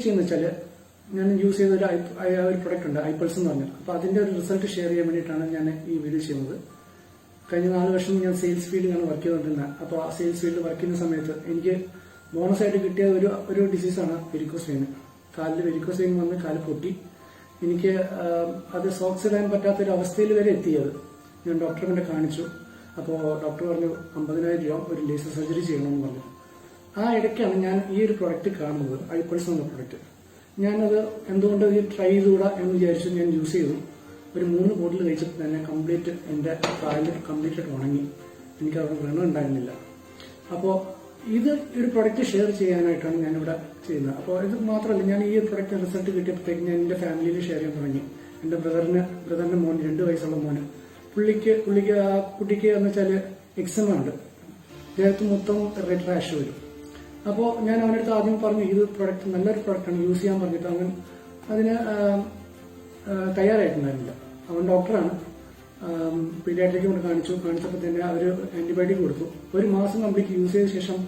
ചെയ്യുന്ന വെച്ചാൽ ഞാൻ യൂസ് ചെയ്ത ഒരു പ്രൊഡക്റ്റ് ഉണ്ട് ഐപൾസ് എന്ന് പറഞ്ഞത്. അപ്പോൾ അതിന്റെ ഒരു റിസൾട്ട് ഷെയർ ചെയ്യാൻ വേണ്ടിയിട്ടാണ് ഞാൻ ഈ വീഡിയോ ചെയ്യുന്നത്. കഴിഞ്ഞ 4 വർഷം ഞാൻ സെയിൽസ് ഫീൽഡിലാണ് വർക്ക് ചെയ്തുകൊണ്ടിരുന്നത്. അപ്പോൾ ആ സെയിൽസ് ഫീൽഡിൽ വർക്ക് ചെയ്യുന്ന സമയത്ത് എനിക്ക് ബോണസ് ആയിട്ട് കിട്ടിയ ഒരു ഡിസീസാണ് വെരിക്കോസ് വെയിൻ. കാലിൽ വെരിക്കോസ് വെയിൻ വന്ന് കാല് പൊട്ടി. എനിക്ക് അത് സോക്സ് ഇടാൻ പറ്റാത്തൊരു അവസ്ഥയിൽ വരെ എത്തിയത്. ഞാൻ ഡോക്ടറെ കൊണ്ട് കാണിച്ചു. അപ്പോൾ ഡോക്ടർ പറഞ്ഞു 50,000 രൂപ ഒരു ലേസർ സർജറി ചെയ്യണമെന്ന് പറഞ്ഞു. ആ ഇടയ്ക്കാണ് ഞാൻ ഈ ഒരു പ്രൊഡക്റ്റ് കാണുന്നത്, ഐപൾസ് എന്ന പ്രൊഡക്റ്റ്. ഞാനത് എന്തുകൊണ്ട് ഇത് ട്രൈ ചെയ്തുകൂടാ എന്ന് വിചാരിച്ചു. ഞാൻ യൂസ് ചെയ്തു. ഒരു 3 ബോട്ടിൽ കഴിച്ചപ്പോൾ തന്നെ കംപ്ലീറ്റ് എന്റെ കാലിൽ കംപ്ലീറ്റ് ഉണങ്ങി. എനിക്ക് അവിടെ വ്രണം ഉണ്ടായിരുന്നില്ല. അപ്പോൾ ഇത് ഒരു പ്രൊഡക്റ്റ് ഷെയർ ചെയ്യാനായിട്ടാണ് ഞാനിവിടെ ചെയ്യുന്നത്. അപ്പോൾ ഇത് മാത്രമല്ല, ഞാൻ ഈ ഒരു പ്രൊഡക്റ്റ് റിസൾട്ട് കിട്ടിയപ്പോഴത്തേക്ക് ഞാൻ എന്റെ ഫാമിലിയിൽ ഷെയർ ചെയ്യാൻ തുടങ്ങി. എന്റെ ബ്രദറിന്റെ മോൻ, 2 വയസ്സുള്ള മോന്, പുള്ളിക്ക് ആ കുട്ടിക്ക് എന്ന് വെച്ചാല് എക്സമ ഉണ്ട്. ദേഹത്ത് മൊത്തം റെഡ് റാഷ് വരും. അപ്പോൾ ഞാൻ അവനടുത്ത് ആദ്യം പറഞ്ഞു ഇത് പ്രൊഡക്റ്റ് നല്ലൊരു പ്രൊഡക്റ്റാണ്, യൂസ് ചെയ്യാൻ പറഞ്ഞിട്ട് അവൻ അതിന് തയ്യാറായിട്ടുണ്ടായിരുന്നില്ല. അവൻ ഡോക്ടറാണ്, പീഡിയാട്രിക് കൊണ്ട് കാണിച്ചപ്പോൾ തന്നെ അവർ ആന്റിബയോട്ടിക് കൊടുത്തു. 1 മാസം കംപ്ലീറ്റ് യൂസ് ചെയ്ത ശേഷം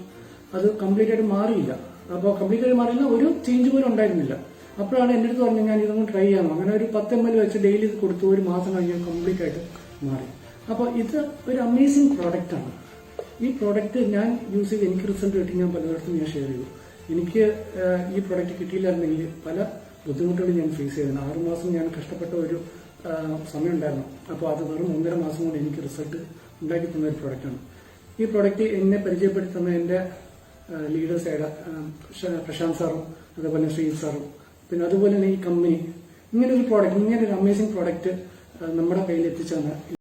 അത് കംപ്ലീറ്റ് ആയിട്ട് മാറിയില്ല. അപ്പോൾ കംപ്ലീറ്റ് ആയിട്ട് മാറിയില്ല, ഒരു ചേഞ്ച് പോലും ഉണ്ടായിരുന്നില്ല. അപ്പോഴാണ് എൻ്റെ അടുത്ത് പറഞ്ഞു ഞാൻ ഇതൊന്ന് ട്രൈ ചെയ്യാമോ. അങ്ങനെ ഒരു 10 ml വെച്ച് ഡെയിലി ഇത് കൊടുത്തു. 1 മാസം കഴിഞ്ഞാൽ കംപ്ലീറ്റ് ആയിട്ട് മാറി. അപ്പോൾ ഇത് ഒരു അമേസിംഗ് പ്രോഡക്റ്റാണ്. ഈ പ്രോഡക്റ്റ് ഞാൻ യൂസ് ചെയ്ത് എനിക്ക് റിസൾട്ട് കിട്ടി. ഞാൻ പലയിടത്തും ഞാൻ ഷെയർ ചെയ്തു. എനിക്ക് ഈ പ്രോഡക്റ്റ് കിട്ടിയില്ലായിരുന്നെങ്കിൽ പല ബുദ്ധിമുട്ടുകളും ഞാൻ ഫേസ് ചെയ്തിരുന്നു. 6 മാസം ഞാൻ കഷ്ടപ്പെട്ട ഒരു സമയം ഉണ്ടായിരുന്നു. അപ്പോൾ അത് വെറും 1.5 മാസം കൊണ്ട് എനിക്ക് റിസൾട്ട് ഉണ്ടാക്കി തന്ന ഒരു പ്രോഡക്റ്റാണ്. ഈ പ്രോഡക്റ്റ് എന്നെ പരിചയപ്പെടുത്തി തന്ന എന്റെ ലീഡേഴ്സായ പ്രശാന്ത് സാറും അതുപോലെ ശ്രീ സാറും, പിന്നെ അതുപോലെ തന്നെ ഈ കമ്പനി ഇങ്ങനെ ഒരു അമേസിംഗ് പ്രോഡക്റ്റ് നമ്മുടെ കയ്യിൽ എത്തിച്ചു തന്ന